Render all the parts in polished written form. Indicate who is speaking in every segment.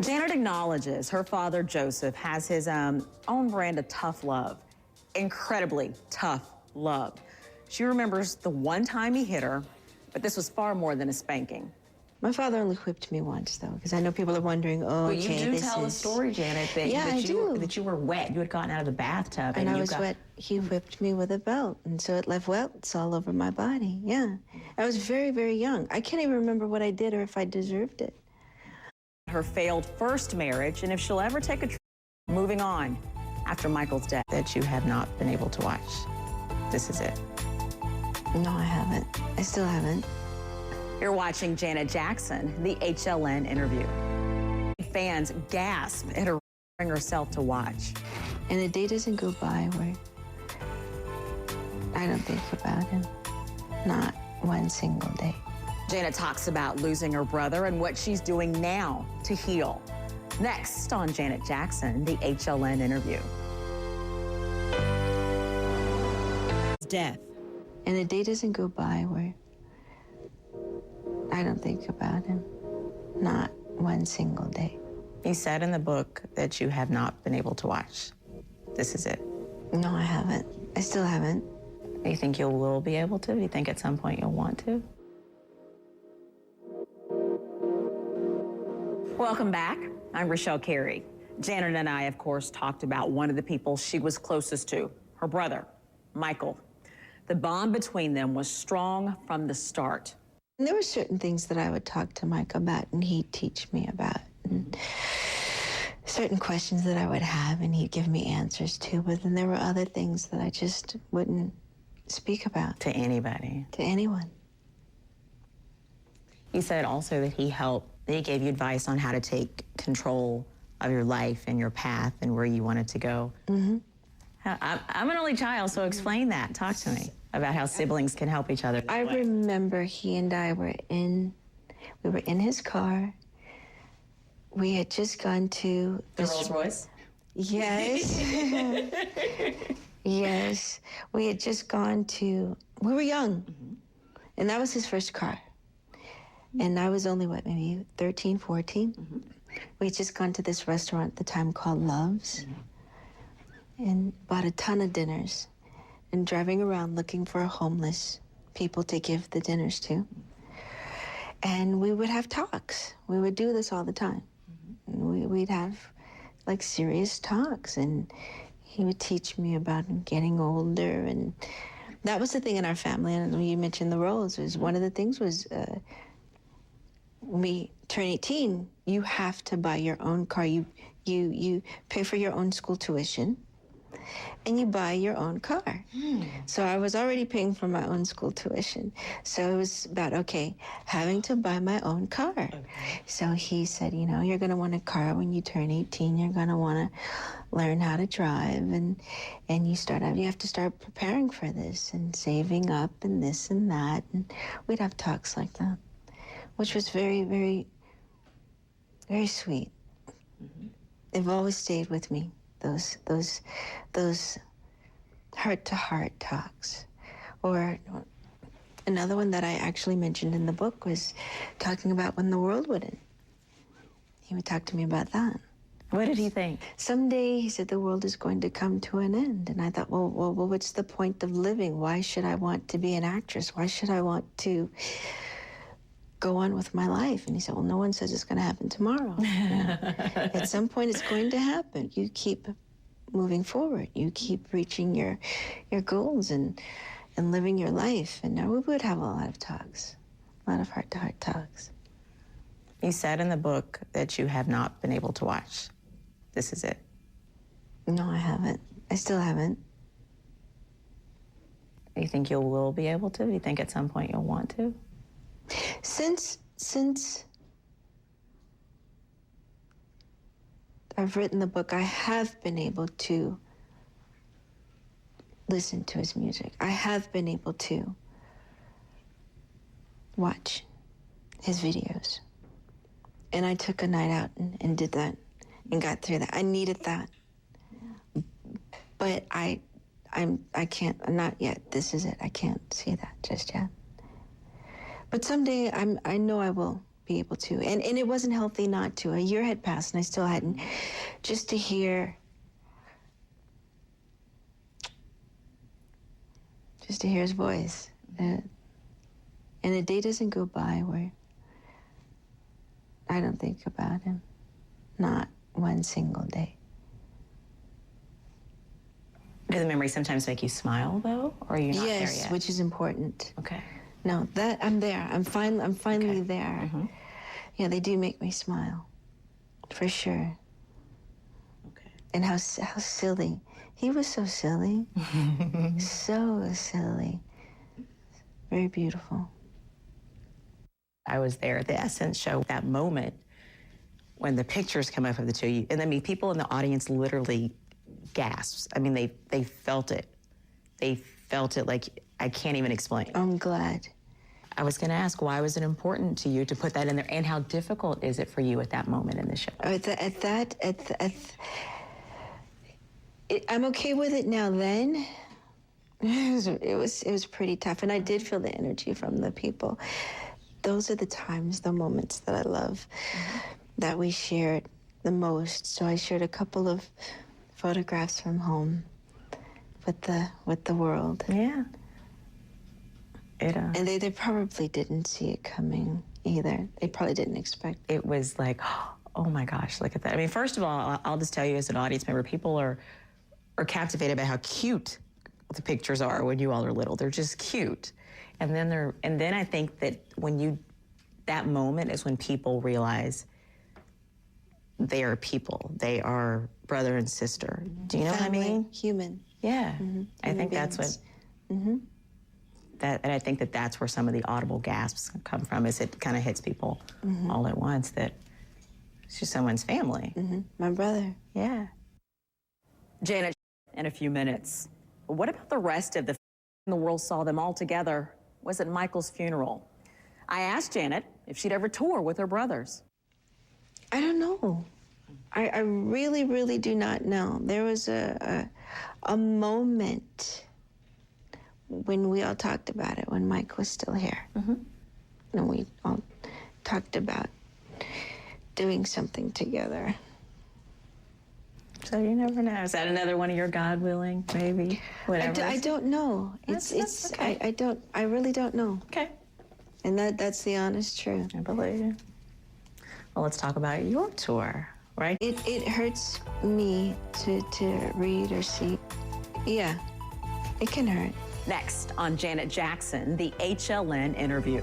Speaker 1: Janet acknowledges her father, Joseph, has his own brand of tough love. Incredibly tough love. She remembers the one time he hit her, but this was far more than a spanking.
Speaker 2: My father only whipped me once, though, because I know people are wondering, oh,
Speaker 1: well, you do tell the story, Janet, that, that you were wet. You had gotten out of the bathtub.
Speaker 2: And I was wet. He whipped me with a belt, and so it left welts all over my body, yeah. I was very, very young. I can't even remember what I did or if I deserved it.
Speaker 1: Her failed first marriage, and if she'll ever take a trip, moving on after Michael's death, that you have not been able to watch. This is it.
Speaker 2: No, I haven't. I still haven't.
Speaker 1: You're watching Janet Jackson, the HLN interview. Fans gasp at her bring herself to watch.
Speaker 2: And a day doesn't go by where I don't think about him. Not one single day.
Speaker 1: Janet talks about losing her brother and what she's doing now to heal. Next on Janet Jackson, the HLN interview. Death.
Speaker 2: And a day doesn't go by where I don't think about him. Not one single day.
Speaker 1: You said in the book that you have not been able to watch. This is it.
Speaker 2: No, I haven't. I still haven't.
Speaker 1: Do you think you will be able to? Do you think at some point you'll want to? Welcome back. I'm Rochelle Carey. Janet and I, of course, talked about one of the people she was closest to, her brother, Michael. The bond between them was strong from the start.
Speaker 2: And there were certain things that I would talk to Mike about, and he'd teach me about. And certain questions that I would have, and he'd give me answers to. But then there were other things that I just wouldn't speak about.
Speaker 1: To anybody?
Speaker 2: To anyone.
Speaker 1: You said also that he gave you advice on how to take control of your life and your path and where you wanted to go.
Speaker 2: Mm-hmm.
Speaker 1: I'm an only child, so explain that. Talk to me about how siblings can help each other.
Speaker 2: I remember he and I were in his car. We had just gone to
Speaker 1: the Rolls Royce?
Speaker 2: Yes. Yes. We had just gone to, we were young. Mm-hmm. And that was his first car. And I was only, what, maybe 13, 14? Mm-hmm. We had just gone to this restaurant at the time called Love's. Mm-hmm. And bought a ton of dinners and driving around looking for homeless people to give the dinners to. And we would have talks. We would do this all the time. Mm-hmm. We'd have like serious talks, and he would teach me about getting older. And that was the thing in our family. And you mentioned the roles. Was one of the things was when we turn 18, you have to buy your own car. You pay for your own school tuition. And you buy your own car. So I was already paying for my own school tuition. So it was about, okay, having to buy my own car. Okay. So he said, you know, you're going to want a car when you turn 18. You're going to want to learn how to drive. And you have to start preparing for this and saving up and this and that. And we'd have talks like that, which was very, very, very sweet. Mm-hmm. They've always stayed with me. Those heart-to-heart talks. Or another one that I actually mentioned in the book was talking about when the world would end. He would talk to me about that.
Speaker 1: What did he think?
Speaker 2: Someday, he said, the world is going to come to an end. And I thought, well, what's the point of living? Why should I want to be an actress? Why should I want to go on with my life? And he said, well, no one says it's going to happen tomorrow. You know? At some point, it's going to happen. You keep moving forward. You keep reaching your goals and living your life. And now we would have a lot of talks, a lot of heart-to-heart talks.
Speaker 1: You said in the book that you have not been able to watch. This is it.
Speaker 2: No, I haven't. I still haven't.
Speaker 1: Do you think you will be able to? Do you think at some point you'll want to?
Speaker 2: Since I've written the book, I have been able to listen to his music. I have been able to watch his videos. And I took a night out and did that and got through that. I needed that. But I can't, not yet. This is it. I can't see that just yet. But someday I know I will be be able to. And it wasn't healthy not to. A year had passed and I still hadn't. Just to hear his voice. And a day doesn't go by where I don't think about him. Not one single day.
Speaker 1: Do the memories sometimes make you smile, though? Or are you not there yet?
Speaker 2: Yes, which is important.
Speaker 1: Okay.
Speaker 2: No, that I'm there. I'm finally
Speaker 1: Okay.
Speaker 2: there. Yeah, they do make me smile, for sure.
Speaker 1: Okay.
Speaker 2: And how silly. He was so silly. So silly. Very beautiful.
Speaker 1: I was there at the Essence show, that moment when the pictures come up of the two of you. And I mean, people in the audience literally gasps. I mean, they felt it. They felt it like I can't even explain.
Speaker 2: I'm glad.
Speaker 1: I was going to ask, why was it important to you to put that in there? And how difficult is it for you at that moment in the show?
Speaker 2: I'm okay with it now. Then it was pretty tough, and I did feel the energy from the people. Those are the times, the moments that I love, that we shared the most. So I shared a couple of photographs from home with the world.
Speaker 1: Yeah.
Speaker 2: And they probably didn't see it coming either. They probably didn't expect it.
Speaker 1: It was like, oh my gosh, look at that. I mean, first of all, I'll just tell you as an audience member, people are captivated by how cute the pictures are when you all are little. They're just cute. And then I think that that moment is when people realize they are people. They are brother and sister. Do you know
Speaker 2: Family,
Speaker 1: what I mean?
Speaker 2: Human.
Speaker 1: Yeah. I think
Speaker 2: beings.
Speaker 1: that's what, and I think that that's where some of the audible gasps come from, is it kind of hits people all at once, that it's just someone's family.
Speaker 2: My brother.
Speaker 1: Yeah. Janet, in a few minutes. What about the rest of the world saw them all together? Was at Michael's funeral. I asked Janet if she'd ever tour with her brothers.
Speaker 2: I don't know. I really, really do not know. There was a moment when we all talked about it, when Mike was still here. And we all talked about doing something together.
Speaker 1: So you never know. Is that another one of your God willing, maybe? Whatever.
Speaker 2: I don't know.
Speaker 1: That's okay.
Speaker 2: I really don't know.
Speaker 1: Okay.
Speaker 2: And that's the honest truth.
Speaker 1: I believe you. Well, let's talk about your tour, right?
Speaker 2: It hurts me to read or see. Yeah, it can hurt.
Speaker 1: Next on Janet Jackson, the HLN interview.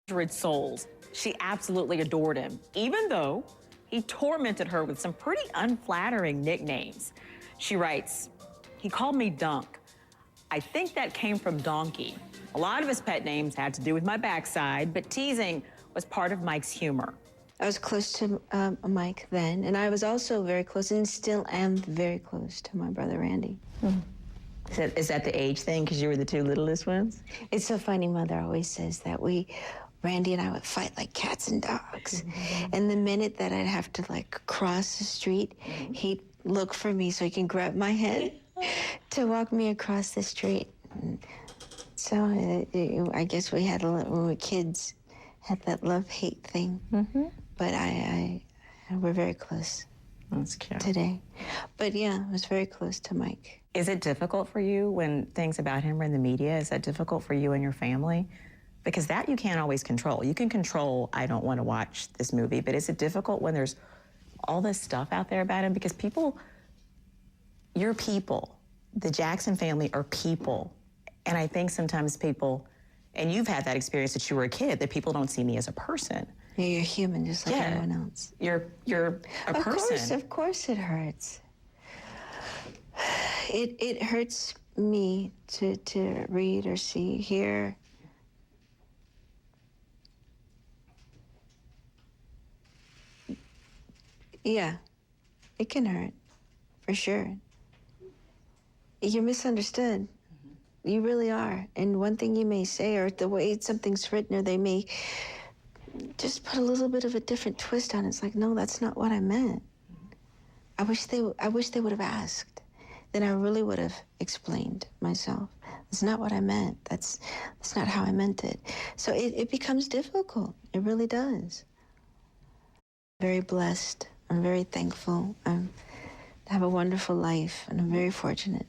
Speaker 1: 100 souls. She absolutely adored him, even though he tormented her with some pretty unflattering nicknames. She writes, "He called me Dunk. I think that came from donkey. A lot of his pet names had to do with my backside, but teasing was part of Mike's humor."
Speaker 2: I was close to Mike then, and I was also very close, and still am very close to my brother Randy.
Speaker 1: Is that the age thing, because you were the two littlest ones?
Speaker 2: It's so funny, Mother always says that Randy and I would fight like cats and dogs. And the minute that I'd have to like cross the street, he'd look for me so he can grab my hand to walk me across the street. So I guess we had when we were kids, had that love-hate thing. But we're very close.
Speaker 1: That's cute.
Speaker 2: Today. But yeah, I was very close to Mike.
Speaker 1: Is it difficult for you when things about him are in the media? Is that difficult for you and your family? Because that you can't always control. You can control, I don't want to watch this movie, but is it difficult when there's all this stuff out there about him? Because you're people. The Jackson family are people. And I think sometimes people, and you've had that experience that you were a kid, that people don't see me as a person.
Speaker 2: Yeah, you're human just like everyone else.
Speaker 1: You're a person.
Speaker 2: Of course it hurts. It hurts me to read or see, hear. Yeah, it can hurt, for sure. You're misunderstood. You really are. And one thing you may say, or the way something's written, or they may just put a little bit of a different twist on it. It's like, no, that's not what I meant. I wish they would have asked. then I really would have explained myself. That's not what I meant. That's not how I meant it. So it becomes difficult. It really does. Very blessed. I'm very thankful. I have a wonderful life, and I'm very fortunate.